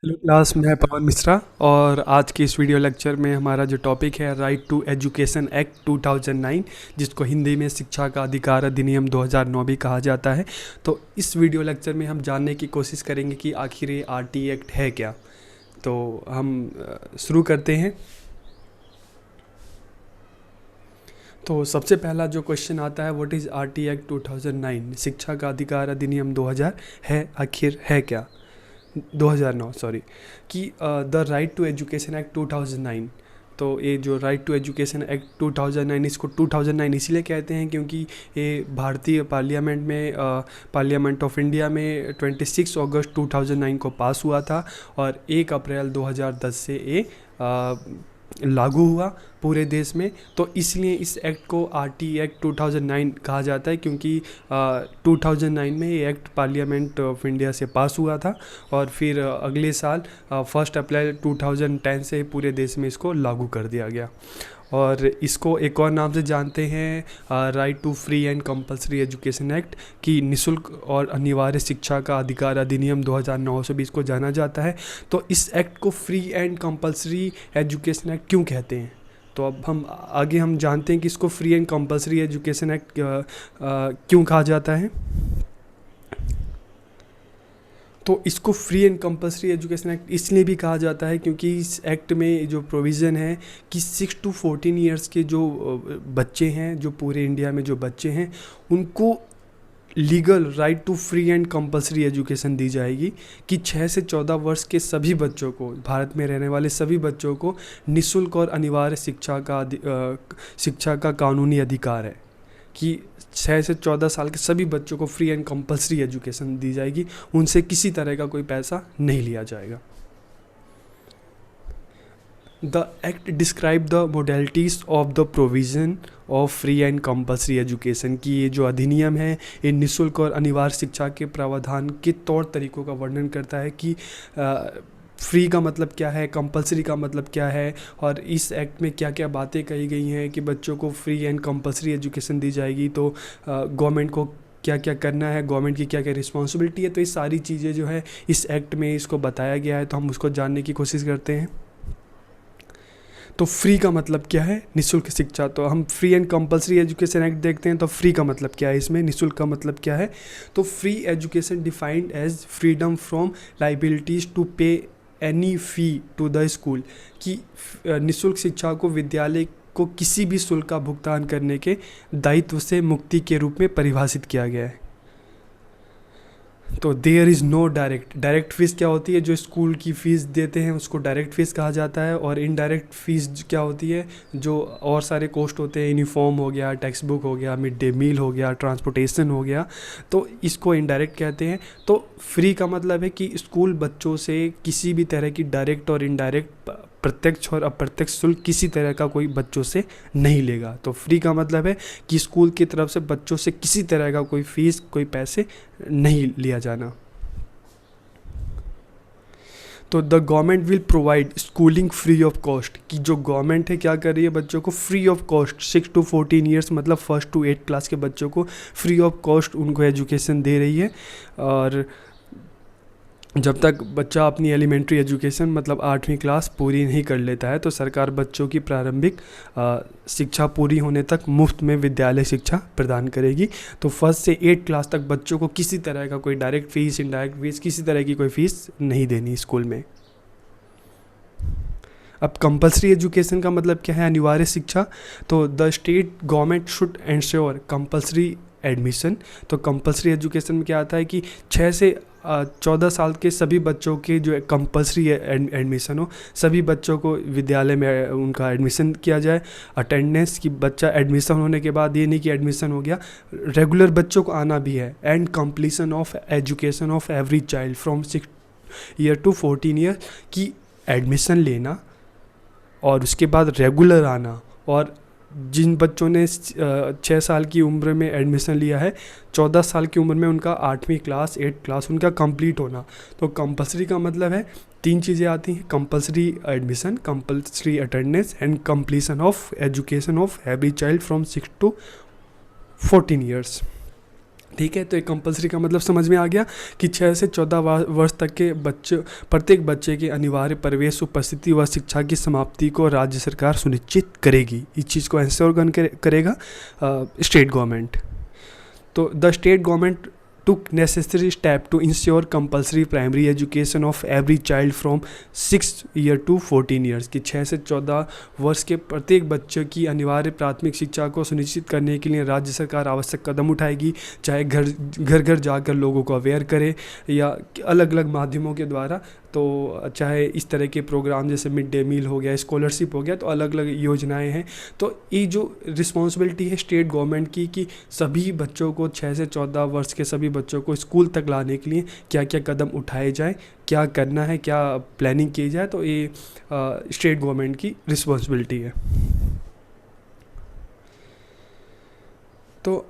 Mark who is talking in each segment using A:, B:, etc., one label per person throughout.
A: Hello class, मैं पवन मिश्रा। और आज के इस वीडियो लेक्चर में हमारा जो टॉपिक है राइट टू एजुकेशन एक्ट 2009, जिसको हिंदी में शिक्षा का अधिकार अधिनियम 2009 भी कहा जाता है। तो इस वीडियो लेक्चर में हम जानने की कोशिश करेंगे कि आखिर ये आरटी एक्ट है क्या। तो हम शुरू करते हैं। तो सबसे पहला जो क्वेश्चन आता है, व्हाट इज़ आरटी एक्ट 2009, शिक्षा का अधिकार अधिनियम 2000 है, आखिर है क्या। 2009 सॉरी, कि the right to education act 2009। तो ये जो राइट टू एजुकेशन एक्ट 2009, इसको 2009 इसलिए कहते हैं क्योंकि ये भारतीय पार्लियामेंट में पार्लियामेंट ऑफ इंडिया में 26 अगस्त 2009 को पास हुआ था और 1 अप्रैल 2010 से ये लागू हुआ पूरे देश में। तो इसलिए इस एक्ट को आरटी एक्ट 2009 कहा जाता है, क्योंकि 2009 में ये एक्ट पार्लियामेंट ऑफ इंडिया से पास हुआ था और फिर अगले साल 1 अप्रैल 2010 से पूरे देश में इसको लागू कर दिया गया। और इसको एक और नाम से जानते हैं, right to free and compulsory education act, कि निःशुल्क और अनिवार्य शिक्षा का अधिकार अधिनियम 2009 से भी इसको जाना जाता है। तो इस एक्ट को free and compulsory education act क्यों कहते हैं, तो अब हम आगे हम जानते हैं कि इसको free and compulsory education act क्यों कहा जाता है। तो इसको free and compulsory education act इसलिए भी कहा जाता है क्योंकि इस एक्ट में जो प्रोविज़न है कि 6 to 14 ईयर्स के जो बच्चे हैं, जो पूरे इंडिया में जो बच्चे हैं, उनको legal right to free and compulsory education दी जाएगी, कि 6 से 14 वर्ष के सभी बच्चों को, भारत में रहने वाले सभी बच्चों को निःशुल्क और अनिवार्य शिक्षा का कानूनी अधिकार है, कि 6 से 14 साल के सभी बच्चों को फ्री एंड कंपलसरी एजुकेशन दी जाएगी, उनसे किसी तरह का कोई पैसा नहीं लिया जाएगा। The act describe the modalities of the provision of free and compulsory education, की ये जो अधिनियम है ये निःशुल्क और अनिवार्य शिक्षा के प्रावधान के तौर तरीक़ों का वर्णन करता है, कि फ्री का मतलब क्या है, कंपलसरी का मतलब क्या है, और इस एक्ट में क्या क्या बातें कही गई हैं कि बच्चों को फ्री एंड कंपलसरी एजुकेशन दी जाएगी तो गवर्नमेंट को क्या क्या करना है, गवर्नमेंट की क्या क्या रिस्पॉन्सिबिलिटी है। तो ये सारी चीज़ें जो है इस एक्ट में इसको बताया गया है, तो हम उसको जानने की कोशिश करते हैं। तो फ्री का मतलब क्या है, निःशुल्क शिक्षा। तो हम free and compulsory education act देखते हैं, तो फ्री का मतलब क्या है, इसमें निःशुल्क का मतलब क्या है। तो free education defined as freedom from liabilities to pay any fee to the school, कि निःशुल्क शिक्षा को विद्यालय को किसी भी शुल्क का भुगतान करने के दायित्व से मुक्ति के रूप में परिभाषित किया गया है। तो there is no direct fees क्या होती है, जो स्कूल की फ़ीस देते हैं उसको डायरेक्ट फ़ीस कहा जाता है। और इनडायरेक्ट फ़ीस क्या होती है, जो और सारे कॉस्ट होते हैं, यूनिफॉर्म हो गया, टेक्स्ट बुक हो गया, मिड डे मील हो गया, ट्रांसपोर्टेशन हो गया, तो इसको इनडायरेक्ट कहते हैं। तो फ्री का मतलब है कि स्कूल बच्चों से किसी भी तरह की डायरेक्ट और इनडायरेक्ट, प्रत्यक्ष और अप्रत्यक्ष शुल्क किसी तरह का कोई बच्चों से नहीं लेगा। तो फ्री का मतलब है कि स्कूल की तरफ से बच्चों से किसी तरह का कोई फ़ीस, कोई पैसे नहीं लिया जाना। तो the government will provide schooling free of cost, कि जो गवर्नमेंट है क्या कर रही है, बच्चों को free of cost 6 to 14 years मतलब 1st to 8th क्लास के बच्चों को फ्री ऑफ कॉस्ट उनको एजुकेशन दे रही है। और जब तक बच्चा अपनी एलिमेंट्री एजुकेशन मतलब 8वीं क्लास पूरी नहीं कर लेता है, तो सरकार बच्चों की प्रारंभिक शिक्षा पूरी होने तक मुफ्त में विद्यालय शिक्षा प्रदान करेगी। तो 1st से 8th क्लास तक बच्चों को किसी तरह का कोई डायरेक्ट फ़ीस, इनडायरेक्ट फ़ीस, किसी तरह की कोई फ़ीस नहीं देनी स्कूल में। अब कंपलसरी एजुकेशन का मतलब क्या है, अनिवार्य शिक्षा। तो the state government should ensure compulsory admission. तो कंपलसरी एजुकेशन में क्या आता है कि 6 से 14 साल के सभी बच्चों के जो कंपलसरी एडमिशन हो, सभी बच्चों को विद्यालय में उनका एडमिशन किया जाए। अटेंडेंस की, बच्चा एडमिशन होने के बाद ये नहीं कि एडमिशन हो गया, रेगुलर बच्चों को आना भी है। And completion of education of every child from 6 year to 14 year, की एडमिशन लेना और उसके बाद रेगुलर आना। और जिन बच्चों ने 6 साल की उम्र में एडमिशन लिया है, 14 साल की उम्र में उनका 8वीं क्लास, 8th क्लास उनका कंप्लीट होना। तो कंपलसरी का मतलब है 3 चीज़ें आती हैं, compulsory admission, compulsory attendance and completion of education of every child from 6 to 14 years. ठीक है, तो एक कंपलसरी का मतलब समझ में आ गया कि 6 से 14 वर्ष तक के बच्चे, प्रत्येक बच्चे के अनिवार्य प्रवेश, उपस्थिति व शिक्षा की समाप्ति को राज्य सरकार सुनिश्चित करेगी। इस चीज़ को इंश्योर करेगा स्टेट गवर्नमेंट। तो the state government took necessary step to ensure compulsory primary education of every child from 6 year to 14 years कि 6 से 14 वर्ष के प्रत्येक बच्चे की अनिवार्य प्राथमिक शिक्षा को सुनिश्चित करने के लिए राज्य सरकार आवश्यक कदम उठाएगी, चाहे घर घर जाकर लोगों को अवेयर करे या अलग अलग माध्यमों के द्वारा। तो चाहे इस तरह के प्रोग्राम जैसे मिड डे मील हो गया, स्कॉलरशिप हो गया, तो अलग अलग योजनाएं हैं। तो ये जो रिस्पॉन्सिबिलिटी है स्टेट गवर्नमेंट की कि सभी बच्चों को 6 से 14 वर्ष के सभी बच्चों को स्कूल तक लाने के लिए क्या क्या कदम उठाए जाए, क्या करना है, क्या प्लानिंग की जाए, तो ये स्टेट गवर्नमेंट की रिस्पॉन्सिबिलिटी है। तो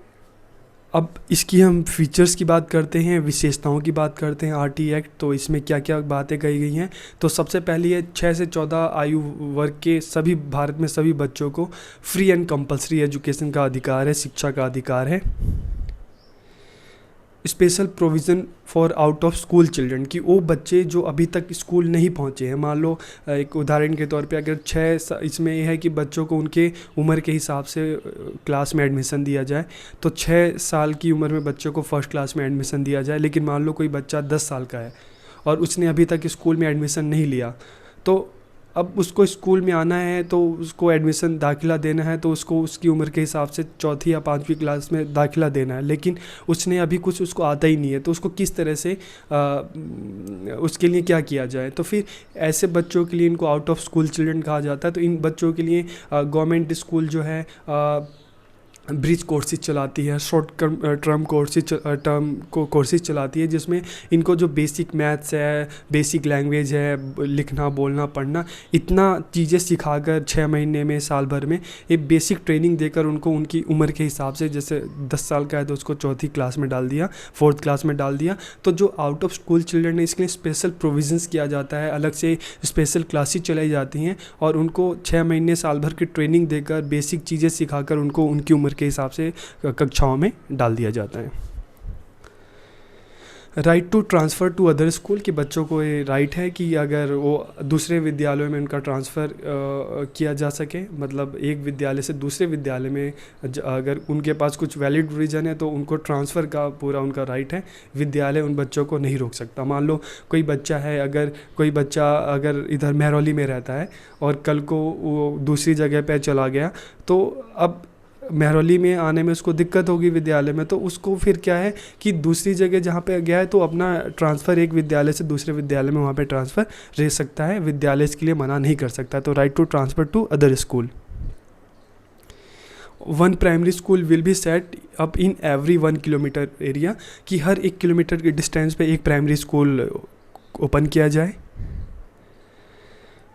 A: अब इसकी हम फीचर्स की बात करते हैं, विशेषताओं की बात करते हैं आरटी एक्ट। तो इसमें क्या क्या बातें कही गई हैं, तो सबसे पहली है 6 से 14 आयु वर्ग के सभी भारत में सभी बच्चों को फ्री एंड कंपलसरी एजुकेशन का अधिकार है, शिक्षा का अधिकार है। Special provision for out of school children कि वो बच्चे जो अभी तक स्कूल नहीं पहुँचे हैं, मान लो एक उदाहरण के तौर पे अगर इसमें यह है कि बच्चों को उनके उम्र के हिसाब से क्लास में एडमिशन दिया जाए, तो 6 साल की उम्र में बच्चों को फर्स्ट क्लास में एडमिशन दिया जाए। लेकिन मान लो कोई बच्चा 10 साल का है और उसने अभी तक स्कूल में एडमिशन नहीं लिया, तो अब उसको स्कूल में आना है, तो उसको एडमिशन दाखिला देना है, तो उसको उसकी उम्र के हिसाब से चौथी या 5वीं क्लास में दाखिला देना है। लेकिन उसने अभी कुछ उसको आता ही नहीं है, तो उसको किस तरह से उसके लिए क्या किया जाए। तो फिर ऐसे बच्चों के लिए इनको आउट ऑफ स्कूल चिल्ड्रन कहा जाता है। तो इन बच्चों के लिए गवर्नमेंट स्कूल जो है ब्रिज कोर्सेज चलाती है, शॉर्ट टर्म कोर्सेज चलाती है, जिसमें इनको जो बेसिक मैथ्स है, बेसिक लैंग्वेज है, लिखना बोलना पढ़ना, इतना चीज़ें सिखाकर 6 महीने में, साल भर में एक बेसिक ट्रेनिंग देकर उनको उनकी उम्र के हिसाब से, जैसे 10 साल का है तो उसको चौथी क्लास में डाल दिया, 4th क्लास में डाल दिया। तो जो आउट ऑफ स्कूल चिल्ड्रन है इसके लिए स्पेशल प्रोविजंस किया जाता है, अलग से स्पेशल क्लासेज चलाई जाती हैं और उनको 6 महीने साल भर की ट्रेनिंग देकर बेसिक चीज़ें सिखाकर उनको उनकी उम्र के हिसाब से कक्षाओं में डाल दिया जाता है। Right to transfer to other school कि बच्चों को ये राइट है कि अगर वो दूसरे विद्यालयों में उनका ट्रांसफ़र किया जा सके, मतलब एक विद्यालय से दूसरे विद्यालय में अगर उनके पास कुछ वैलिड रीज़न है तो उनको ट्रांसफ़र का पूरा उनका राइट है। विद्यालय उन बच्चों को नहीं रोक सकता। मान लो कोई बच्चा है, अगर कोई बच्चा अगर इधर महरौली में रहता है और कल को वो दूसरी जगह पर चला गया, तो अब महरौली में आने में उसको दिक्कत होगी विद्यालय में, तो उसको फिर क्या है कि दूसरी जगह जहाँ पे गया है तो अपना ट्रांसफ़र एक विद्यालय से दूसरे विद्यालय में वहाँ पे ट्रांसफ़र रह सकता है, विद्यालय इसके लिए मना नहीं कर सकता। तो right to transfer to other school. 1 primary school will be set up in every 1 kilometre area कि हर 1 किलोमीटर के डिस्टेंस पे एक प्राइमरी स्कूल ओपन किया जाए।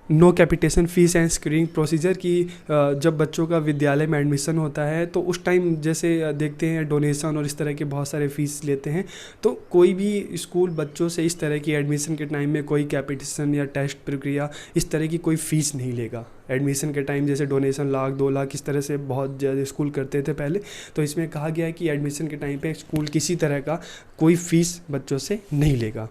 A: No capitation fees and screening procedure कि जब बच्चों का विद्यालय में एडमिशन होता है तो उस टाइम जैसे देखते हैं डोनेशन और इस तरह के बहुत सारे फ़ीस लेते हैं, तो कोई भी स्कूल बच्चों से इस तरह की एडमिशन के टाइम में कोई कैपिटेशन या टेस्ट प्रक्रिया इस तरह की कोई फ़ीस नहीं लेगा। एडमिशन के टाइम जैसे डोनेशन 1 लाख 2 लाख इस तरह से बहुत ज़्यादा स्कूल करते थे पहले, तो इसमें कहा गया है कि एडमिशन के टाइम पे स्कूल किसी तरह का कोई फ़ीस बच्चों से नहीं लेगा।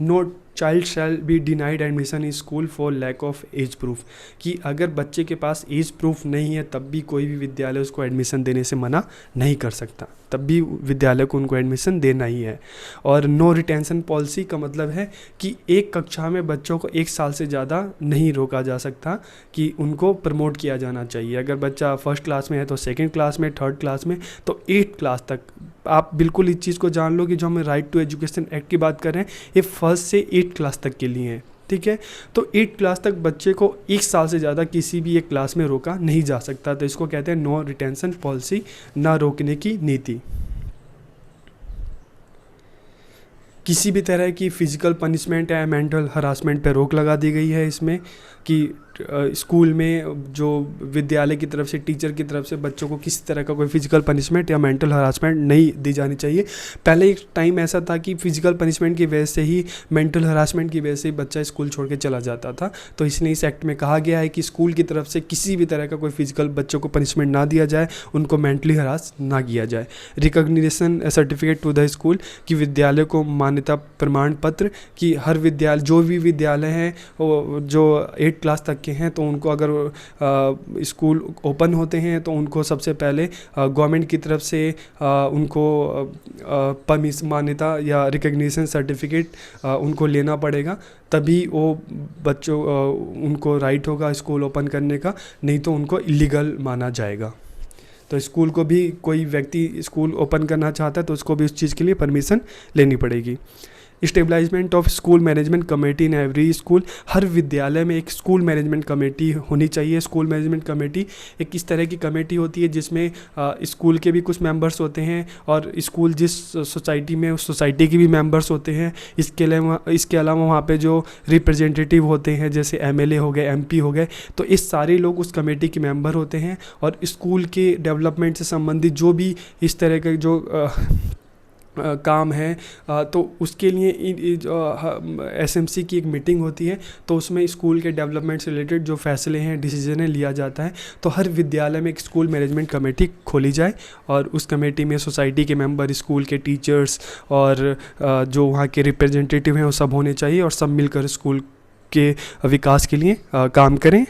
A: No child shall be denied admission in school for lack of age proof कि अगर बच्चे के पास एज प्रूफ नहीं है तब भी कोई भी विद्यालय उसको एडमिशन देने से मना नहीं कर सकता, तब भी विद्यालय को उनको एडमिशन देना ही है। और नो रिटेंशन पॉलिसी का मतलब है कि एक कक्षा में बच्चों को 1 साल से ज़्यादा नहीं रोका जा सकता, कि उनको प्रमोट किया जाना चाहिए। अगर बच्चा 1st क्लास में है तो 2nd क्लास में, 3rd क्लास में, तो 8th क्लास तक। आप बिल्कुल इस चीज़ को जान लो कि जो हम राइट टू एजुकेशन एक्ट की बात कर रहे हैं ये 1st से 8th क्लास तक के लिए है, ठीक है। तो 8th क्लास तक बच्चे को 1 साल से ज़्यादा किसी भी एक क्लास में रोका नहीं जा सकता, तो इसको कहते हैं नो रिटेंशन पॉलिसी, ना रोकने की नीति। किसी भी तरह की फ़िज़िकल पनिशमेंट या मेंटल हरासमेंट पर रोक लगा दी गई है इसमें, कि स्कूल में जो विद्यालय की तरफ से, टीचर की तरफ से बच्चों को किसी तरह का कोई फिजिकल पनिशमेंट या मेंटल हरासमेंट नहीं दी जानी चाहिए। पहले एक टाइम ऐसा था कि फिजिकल पनिशमेंट की वजह से ही, मेंटल हरासमेंट की वजह से ही बच्चा स्कूल छोड़ के चला जाता था। तो इसलिए इस एक्ट में कहा गया है कि स्कूल की तरफ से किसी भी तरह का कोई फिजिकल बच्चों को पनिशमेंट ना दिया जाए, उनको मेंटली हरास ना किया जाए। Recognition certificate to the school, कि विद्यालय को मान्यता प्रमाण पत्र, कि हर विद्यालय, जो भी विद्यालय हैं जो 8 क्लास तक के हैं, तो उनको अगर स्कूल ओपन होते हैं तो उनको सबसे पहले गवर्नमेंट की तरफ से उनको मान्यता या रिकॉग्निशन सर्टिफिकेट उनको लेना पड़ेगा, तभी वो बच्चों उनको राइट होगा स्कूल ओपन करने का, नहीं तो उनको इलीगल माना जाएगा। तो स्कूल को भी, कोई व्यक्ति स्कूल ओपन करना चाहता है तो उसको भी उस चीज़ के लिए परमिशन लेनी पड़ेगी। Establishment of school management committee in every school, हर विद्यालय में एक स्कूल मैनेजमेंट कमेटी होनी चाहिए। स्कूल मैनेजमेंट कमेटी एक इस तरह की कमेटी होती है जिसमें स्कूल के भी कुछ मेंबर्स होते हैं और स्कूल जिस सोसाइटी में, उस सोसाइटी के भी मेंबर्स होते हैं। इसके अलावा वहाँ पे जो रिप्रेजेंटेटिव होते हैं, जैसे एमएलए हो गए, एमपी हो गए, तो इस सारे लोग उस कमेटी के मेंबर होते हैं। और स्कूल के डेवलपमेंट से संबंधित जो भी इस तरह के जो काम है, तो उसके लिए एसएमसी की एक मीटिंग होती है, तो उसमें स्कूल के डेवलपमेंट से रिलेटेड जो फैसले हैं, डिसीजन है, लिया जाता है। तो हर विद्यालय में एक स्कूल मैनेजमेंट कमेटी खोली जाए और उस कमेटी में सोसाइटी के मेंबर, स्कूल के टीचर्स और जो वहाँ के रिप्रेजेंटेटिव हैं वो सब होने चाहिए, और सब मिलकर स्कूल के विकास के लिए काम करें।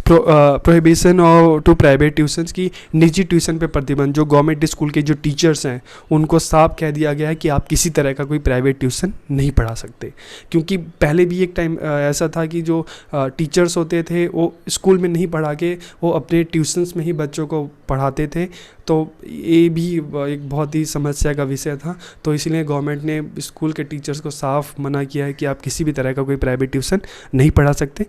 A: प्रोहिबिशन और टू प्राइवेट ट्यूशन्स, की निजी ट्यूशन पे प्रतिबंध। जो गवर्नमेंट स्कूल के जो टीचर्स हैं उनको साफ कह दिया गया है कि आप किसी तरह का कोई प्राइवेट ट्यूशन नहीं पढ़ा सकते, क्योंकि पहले भी एक टाइम ऐसा था कि जो टीचर्स होते थे वो स्कूल में नहीं पढ़ा के वो अपने ट्यूशन्स में ही बच्चों को पढ़ाते थे। तो ये भी एक बहुत ही समस्या का विषय था। तो इसलिए गवर्नमेंट ने स्कूल के टीचर्स को साफ मना किया है कि आप किसी भी तरह का कोई प्राइवेट ट्यूशन नहीं पढ़ा सकते।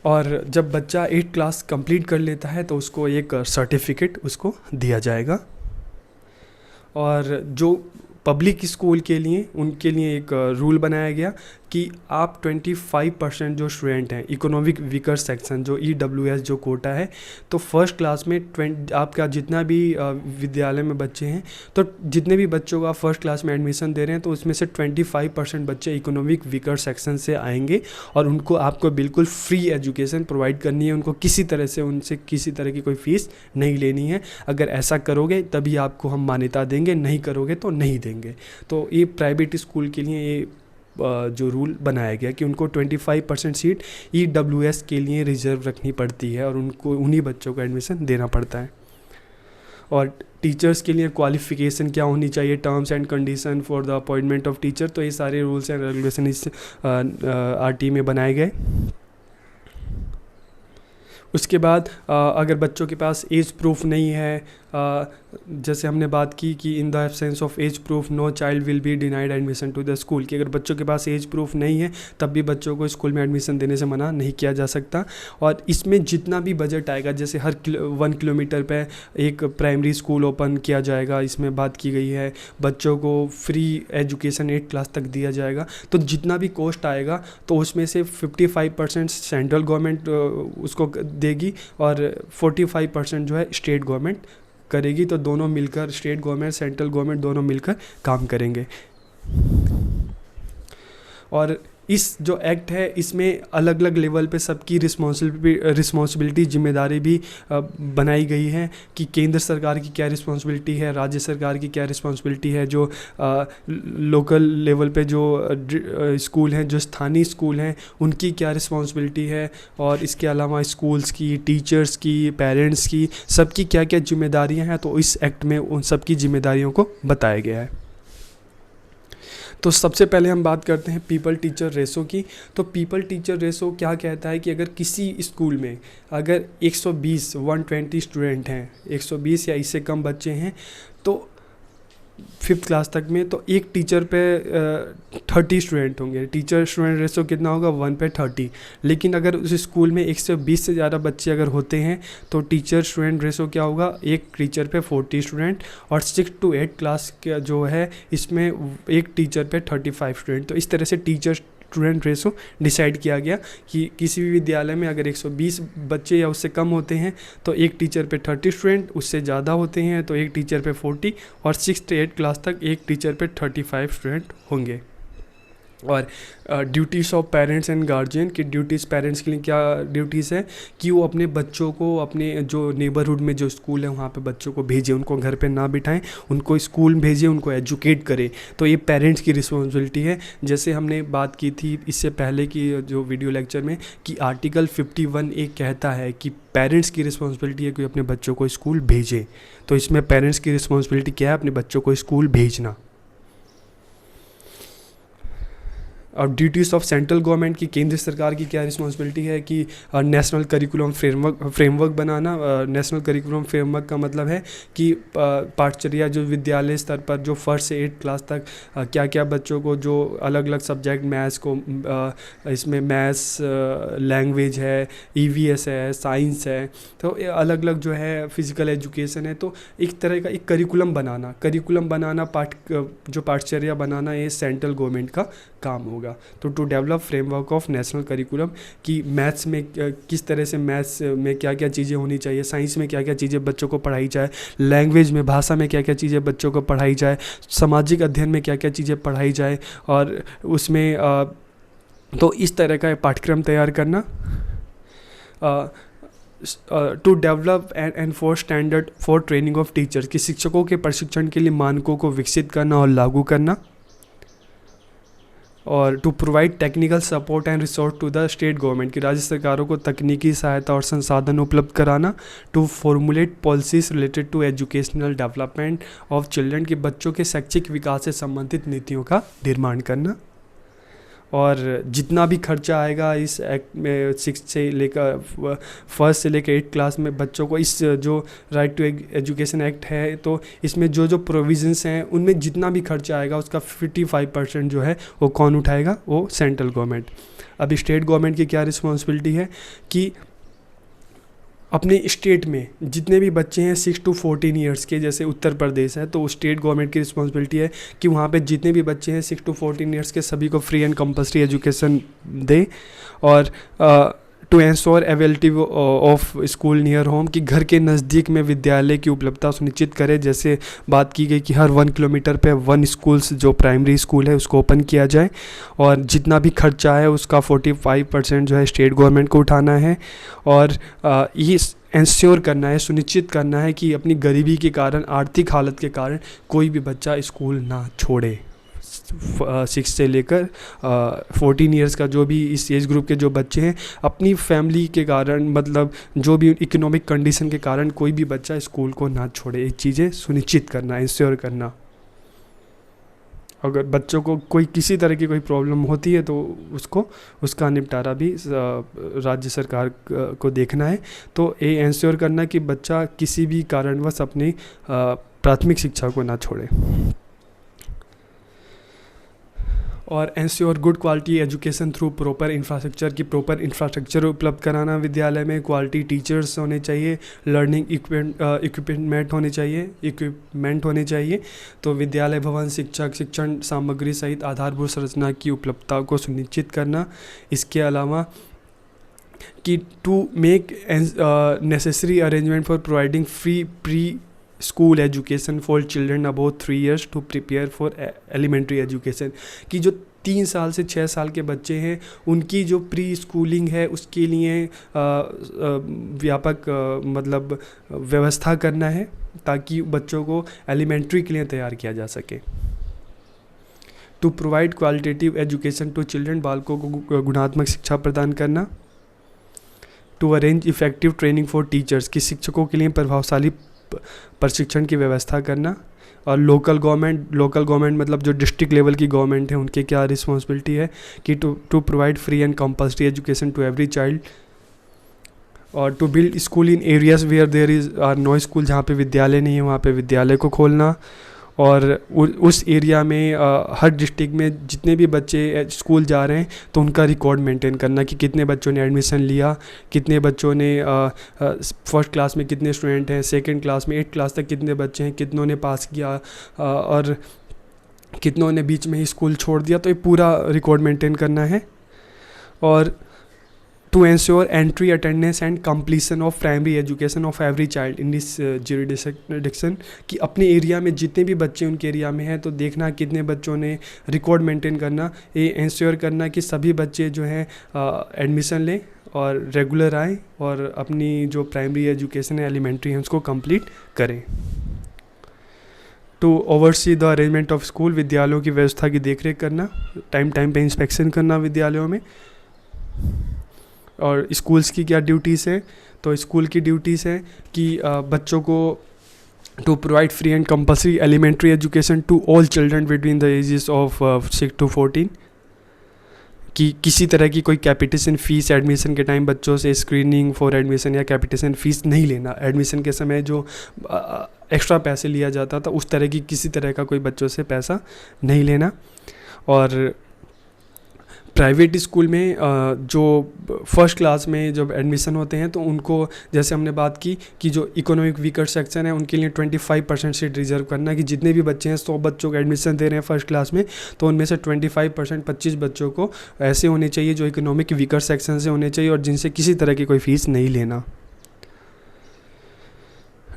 A: और जब बच्चा 8 क्लास कंप्लीट कर लेता है तो उसको एक सर्टिफिकेट उसको दिया जाएगा। और जो पब्लिक स्कूल के लिए, उनके लिए एक रूल बनाया गया कि आप 25% जो स्टूडेंट हैं, इकोनॉमिक वीकर सेक्शन, जो EWS जो कोटा है, तो फर्स्ट क्लास में आपका जितना भी विद्यालय में बच्चे हैं, तो जितने भी बच्चों को आप फर्स्ट क्लास में एडमिशन दे रहे हैं, तो उसमें से 25% बच्चे इकोनॉमिक वीकर सेक्शन से आएंगे और उनको आपको बिल्कुल फ्री एजुकेशन प्रोवाइड करनी है। उनको किसी तरह से, उनसे किसी तरह की कोई फ़ीस नहीं लेनी है। अगर ऐसा करोगे तभी आपको हम मान्यता देंगे, नहीं करोगे तो नहीं देंगे। तो ये प्राइवेट स्कूल के लिए ये जो रूल बनाया गया कि उनको 25% सीट EWS के लिए रिजर्व रखनी पड़ती है और उनको उन्हीं बच्चों को एडमिशन देना पड़ता है। और टीचर्स के लिए क्वालिफ़िकेशन क्या होनी चाहिए, terms and condition for the appointment of teacher, तो ये सारे रूल्स एंड रेगुलेशन इस RT में बनाए गए। उसके बाद अगर बच्चों के पास एज प्रूफ नहीं है, जैसे हमने बात की कि in the absence of age proof no child will be denied admission to the school, कि अगर बच्चों के पास एज प्रूफ नहीं है तब भी बच्चों को स्कूल में एडमिशन देने से मना नहीं किया जा सकता। और इसमें जितना भी बजट आएगा, जैसे हर 1 किलोमीटर पे एक प्राइमरी स्कूल ओपन किया जाएगा, इसमें बात की गई है। बच्चों को फ्री एजुकेशन 8 क्लास तक दिया जाएगा। तो जितना भी कॉस्ट आएगा तो उसमें से 55% सेंट्रल गवर्नमेंट उसको देगी और 45% जो है स्टेट गवर्नमेंट करेगी। तो दोनों मिलकर, स्टेट गवर्नमेंट, सेंट्रल गवर्नमेंट दोनों मिलकर काम करेंगे। और इस जो एक्ट है इसमें अलग अलग लेवल पे सबकी रिस्पॉन्सिबिलिटी, जिम्मेदारी भी बनाई गई है कि केंद्र सरकार की क्या रिस्पॉन्सिबिलिटी है, राज्य सरकार की क्या रिस्पॉन्सिबिलिटी है, जो लोकल लेवल पे जो स्कूल हैं, जो स्थानीय स्कूल हैं, उनकी क्या रिस्पॉन्सिबिलिटी है, और इसके अलावा स्कूल्स की, टीचर्स की, पेरेंट्स की, सबकी क्या क्या जिम्मेदारियां हैं। तो इस एक्ट में उन सबकी जिम्मेदारियों को बताया गया है। तो सबसे पहले हम बात करते हैं पीपल टीचर रेशो की। तो पीपल टीचर रेशो क्या कहता है कि अगर किसी स्कूल में अगर 120 स्टूडेंट हैं, 120 या इससे कम बच्चे हैं, तो 5th क्लास तक में, तो एक टीचर पे 30 स्टूडेंट होंगे। टीचर स्टूडेंट रेशो कितना होगा, 1 पे 30। लेकिन अगर उस स्कूल में 120 से ज़्यादा बच्चे अगर होते हैं तो टीचर स्टूडेंट रेशो क्या होगा, एक टीचर पे 40 स्टूडेंट। और 6 to 8 क्लास का जो है इसमें एक टीचर पे 35 स्टूडेंट। तो इस तरह से टीचर स्टूडेंट रेशो डिसाइड किया गया कि किसी भी विद्यालय में अगर 120 बच्चे या उससे कम होते हैं तो एक टीचर पे 30 स्टूडेंट, उससे ज़्यादा होते हैं तो एक टीचर पे 40, और 6 to 8 क्लास तक एक टीचर पे 35 स्टूडेंट होंगे। और duties of parents and guardian की ड्यूटीज़, पेरेंट्स के लिए क्या ड्यूटीज़ है कि वो अपने बच्चों को अपने जो नेबरहुड में जो स्कूल है वहाँ पे बच्चों को भेजें, उनको घर पे ना बिठाएं, उनको स्कूल भेजें, उनको एजुकेट करें। तो ये पेरेंट्स की रिस्पॉन्सिबिलिटी है। जैसे हमने बात की थी इससे पहले की जो वीडियो लेक्चर में कि आर्टिकल 51 एक कहता है कि पेरेंट्स की रिस्पॉन्सिबिलिटी है कि अपने बच्चों को स्कूल भेजें। तो इसमें पेरेंट्स की रिस्पॉन्सिबिलिटी क्या है, अपने बच्चों को स्कूल भेजना। और ड्यूटीज़ ऑफ सेंट्रल गवर्नमेंट की, केंद्र सरकार की क्या रिस्पॉन्सिबिलिटी है कि नेशनल करिकुलम फ्रेमवर्क बनाना। नेशनल करिकुलम फ्रेमवर्क का मतलब है कि पाठचर्या जो विद्यालय स्तर पर जो 1st से 8 क्लास तक क्या क्या बच्चों को जो अलग अलग सब्जेक्ट, मैथ्स को इसमें मैथ्स, लैंग्वेज है, EVS है, साइंस है, तो अलग अलग जो है फिज़िकल एजुकेशन है। तो एक तरह का एक करिकुलम बनाना जो पाठचर्या बनाना ये सेंट्रल गवर्नमेंट का काम होगा। तो to develop framework of national curriculum कि मैथ्स में किस तरह से, मैथ्स में क्या क्या चीज़ें होनी चाहिए, साइंस में क्या क्या चीज़ें बच्चों को पढ़ाई जाए, लैंग्वेज में, भाषा में क्या क्या चीज़ें बच्चों को पढ़ाई जाए, सामाजिक अध्ययन में क्या क्या चीज़ें पढ़ाई जाए, और उसमें तो इस तरह का पाठ्यक्रम तैयार करना। To develop and enforce standard for training of teachers कि शिक्षकों के प्रशिक्षण के लिए मानकों को विकसित करना और लागू करना। और to provide technical support and resource to the state government की राज्य सरकारों को तकनीकी सहायता और संसाधन उपलब्ध कराना। To formulate policies related to educational development of children की बच्चों के शैक्षिक विकास से संबंधित नीतियों का निर्माण करना। और जितना भी खर्चा आएगा इस एक्ट में 6 से लेकर 1st से लेकर 8 क्लास में बच्चों को, इस जो राइट टू एजुकेशन एक्ट है तो इसमें जो जो प्रोविजंस हैं उनमें जितना भी खर्चा आएगा उसका 55% जो है वो कौन उठाएगा, वो सेंट्रल गवर्नमेंट। अभी स्टेट गवर्नमेंट की क्या रिस्पॉन्सिबिलिटी है कि अपने स्टेट में जितने भी बच्चे हैं 6 to 14 ईयर्स के, जैसे उत्तर प्रदेश है तो स्टेट गवर्नमेंट की रिस्पॉन्सिबिलिटी है कि वहाँ पे जितने भी बच्चे हैं 6 to 14 ईयर्स के सभी को फ्री एंड कंपल्सरी एजुकेशन दे। और to ensure availability of school near home कि घर के नज़दीक में विद्यालय की उपलब्धता सुनिश्चित करे। जैसे बात की गई कि हर 1 किलोमीटर पे 1 स्कूल्स जो प्राइमरी स्कूल है उसको ओपन किया जाए। और जितना भी खर्चा है उसका 45% जो है स्टेट गवर्नमेंट को उठाना है। और ये इंश्योर करना है, सुनिश्चित करना है कि अपनी गरीबी के कारण, आर्थिक हालत के कारण कोई भी बच्चा स्कूल ना छोड़े। 6 से लेकर 14 ईयर्स का जो भी इस एज ग्रुप के जो बच्चे हैं, अपनी फैमिली के कारण, मतलब जो भी इकोनॉमिक कंडीशन के कारण कोई भी बच्चा स्कूल को ना छोड़े, ये चीज़ें सुनिश्चित करना, इंश्योर करना। अगर बच्चों को कोई किसी तरह की कोई प्रॉब्लम होती है तो उसका निपटारा भी राज्य सरकार को देखना है। तो ये इंश्योर करना कि बच्चा किसी भी कारणवश अपनी प्राथमिक शिक्षा को ना छोड़े। और ensure good quality education through proper infrastructure की प्रॉपर इंफ्रास्ट्रक्चर उपलब्ध कराना विद्यालय में, क्वालिटी टीचर्स होने चाहिए, लर्निंग इक्विपमेंट होने चाहिए। तो विद्यालय भवन, शिक्षक, शिक्षण सामग्री सहित आधारभूत संरचना की उपलब्धता को सुनिश्चित करना। इसके अलावा कि to make necessary arrangement for providing free pre school education for children about 3 years to prepare for elementary education कि जो 3 साल से 6 साल के बच्चे हैं उनकी जो प्री स्कूलिंग है उसके लिए व्यापक मतलब व्यवस्था करना है ताकि बच्चों को एलिमेंट्री के लिए तैयार किया जा सके। To provide qualitative education to children, बालकों को गुणात्मक शिक्षा प्रदान करना। To arrange effective training for teachers कि शिक्षकों के लिए प्रभावशाली प्रशिक्षण की व्यवस्था करना। और लोकल गवर्नमेंट मतलब जो डिस्ट्रिक्ट लेवल की गवर्नमेंट है उनके क्या रिस्पॉन्सिबिलिटी है कि to provide free and compulsory education to every child. और to build school in areas where there is are no school, जहाँ पे विद्यालय नहीं है वहाँ पे विद्यालय को खोलना। और उस एरिया में हर डिस्ट्रिक्ट में जितने भी बच्चे स्कूल जा रहे हैं तो उनका रिकॉर्ड मेंटेन करना कि कितने बच्चों ने एडमिशन लिया, कितने बच्चों ने फर्स्ट क्लास में कितने स्टूडेंट हैं, सेकंड क्लास में 8 क्लास तक कितने बच्चे हैं, कितनों ने पास किया और कितनों ने बीच में ही स्कूल छोड़ दिया। तो ये पूरा रिकॉर्ड मेंटेन करना है। और to ensure entry, attendance and completion of primary education of every child in this jurisdiction, कि अपने एरिया में जितने भी बच्चे उनके एरिया में हैं तो देखना कितने बच्चों ने रिकॉर्ड मेंटेन करना, ये इंश्योर करना कि सभी बच्चे जो हैं एडमिशन लें और रेगुलर आएँ और अपनी जो प्राइमरी एजुकेशन है एलिमेंट्री है उसको कंप्लीट करें। To oversee the arrangement of school, विद्यालयों की व्यवस्था की देखरेख करना, टाइम पे इंस्पेक्शन करना विद्यालयों में। और स्कूल्स की क्या ड्यूटीज़ हैं, तो स्कूल की ड्यूटीज़ हैं कि बच्चों को to provide free and compulsory elementary education to all children between the ages of 6 to 14, कि किसी तरह की कोई कैपिटेशन फ़ीस एडमिशन के टाइम बच्चों से स्क्रीनिंग फॉर एडमिशन या कैपिटेशन फ़ीस नहीं लेना। एडमिशन के समय जो एक्स्ट्रा पैसे लिया जाता था उस तरह की किसी तरह का कोई बच्चों से पैसा नहीं लेना। और प्राइवेट स्कूल में जो फर्स्ट क्लास में जब एडमिशन होते हैं तो उनको जैसे हमने बात की कि जो इकोनॉमिक वीकर सेक्शन है उनके लिए 25% सीट रिजर्व करना, कि जितने भी बच्चे हैं 100 बच्चों को एडमिशन दे रहे हैं फर्स्ट क्लास में तो उनमें से 25% 25 बच्चों को ऐसे होने चाहिए जो इकोनॉमिक वीकर सेक्शन से होने चाहिए और जिनसे किसी तरह की कोई फ़ीस नहीं लेना।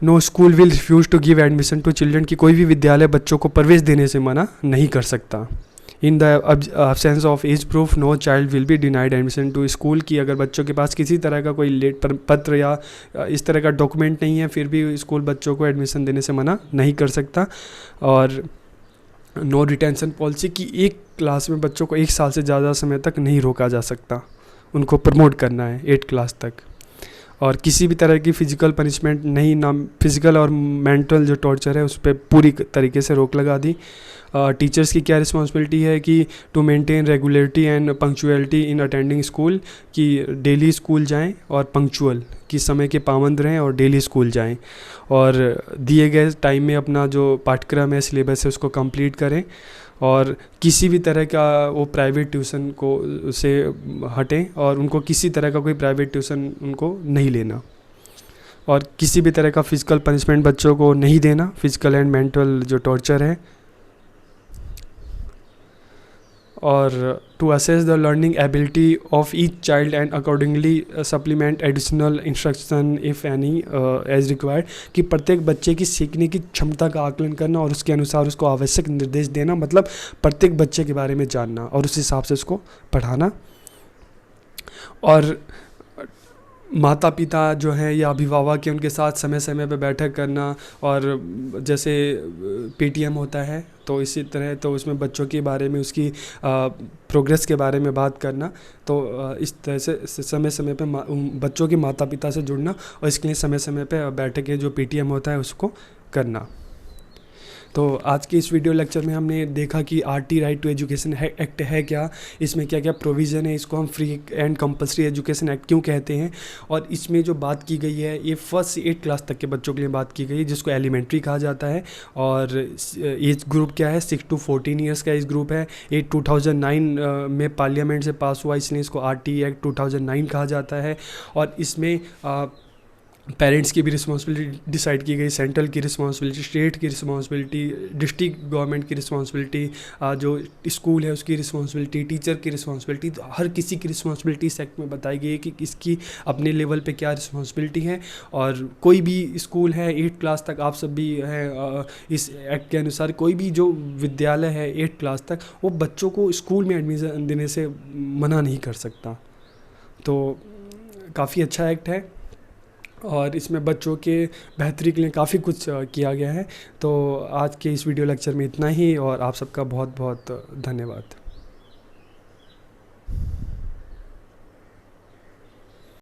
A: No school will refuse to give admission to children, कि कोई भी विद्यालय बच्चों को प्रवेश देने से मना नहीं कर सकता। In the absence of age proof no child will be denied admission to school, की अगर बच्चों के पास किसी तरह का कोई लेट पत्र या इस तरह का डॉक्यूमेंट नहीं है फिर भी स्कूल बच्चों को एडमिशन देने से मना नहीं कर सकता। और नो रिटेंशन पॉलिसी, की एक क्लास में बच्चों को 1 साल से ज़्यादा समय तक नहीं रोका जा सकता, उनको प्रमोट करना है 8 क्लास तक। और किसी भी तरह की फ़िज़िकल पनिशमेंट नहीं, ना फिज़िकल और मेंटल जो टॉर्चर है उस पर पूरी तरीके से रोक लगा दी। टीचर्स की क्या रिस्पॉन्सिबिलिटी है कि to maintain regularity and punctuality in attending school, कि डेली स्कूल जाएं और पंक्चुअल, कि समय के पाबंद रहें और डेली स्कूल जाएं और दिए गए टाइम में अपना जो पाठ्यक्रम है सिलेबस है उसको कंप्लीट करें। और किसी भी तरह का वो प्राइवेट ट्यूशन को से हटें और उनको किसी तरह का कोई प्राइवेट ट्यूशन उनको नहीं लेना। और किसी भी तरह का फ़िज़िकल पनिशमेंट बच्चों को नहीं देना, फिज़िकल एंड मेंटल जो टॉर्चर है। और to assess the learning ability of each child and accordingly supplement additional instruction if any as required, कि प्रत्येक बच्चे की सीखने की क्षमता का आकलन करना और उसके अनुसार उसको आवश्यक निर्देश देना, मतलब प्रत्येक बच्चे के बारे में जानना और उस हिसाब से उसको पढ़ाना। और माता पिता जो हैं या अभिभावक के उनके साथ समय समय पर बैठक करना, और जैसे पीटीएम होता है तो इसी तरह तो उसमें बच्चों के बारे में उसकी प्रोग्रेस के बारे में बात करना। तो इस तरह से समय समय पे बच्चों के माता पिता से जुड़ना और इसके लिए समय समय पे बैठकें जो पीटीएम होता है उसको करना। तो आज के इस वीडियो लेक्चर में हमने देखा कि RT right to education act है क्या, इसमें क्या क्या प्रोविज़न है, इसको हम free and compulsory education act क्यों कहते हैं, और इसमें जो बात की गई है ये 1 से 8 क्लास तक के बच्चों के लिए बात की गई है जिसको एलिमेंट्री कहा जाता है। और एज ग्रुप क्या है, 6 to 14 ईयर्स का एज ग्रुप है। ये 2009 में पार्लियामेंट से पास हुआ, इसलिए इसको आरटी एक्ट 2009 कहा जाता है। और इसमें पेरेंट्स की भी रिस्पॉन्सिबिलिटी डिसाइड की गई, सेंट्रल की रिस्पॉन्सिबिलिटी, स्टेट की रिस्पॉन्सिबिलिटी, डिस्ट्रिक्ट गवर्नमेंट की रिस्पॉन्सिबिलिटी, जो स्कूल है उसकी रिस्पॉन्सिबिलिटी, टीचर की रिस्पॉन्सिबिलिटी, तो हर किसी की रिस्पॉन्सिबिलिटी इस एक्ट में बताई गई है कि इसकी अपने लेवल पे क्या रिस्पॉन्सिबिलिटी है। और कोई भी स्कूल है 8 क्लास तक, आप सब भी हैं इस एक्ट के अनुसार, कोई भी जो विद्यालय है 8 क्लास तक वो बच्चों को स्कूल में एडमिशन देने से मना नहीं कर सकता। तो काफ़ी अच्छा एक्ट है और इसमें बच्चों के बेहतरी के लिए काफ़ी कुछ किया गया है। तो आज के इस वीडियो लेक्चर में इतना ही और आप सबका बहुत बहुत धन्यवाद।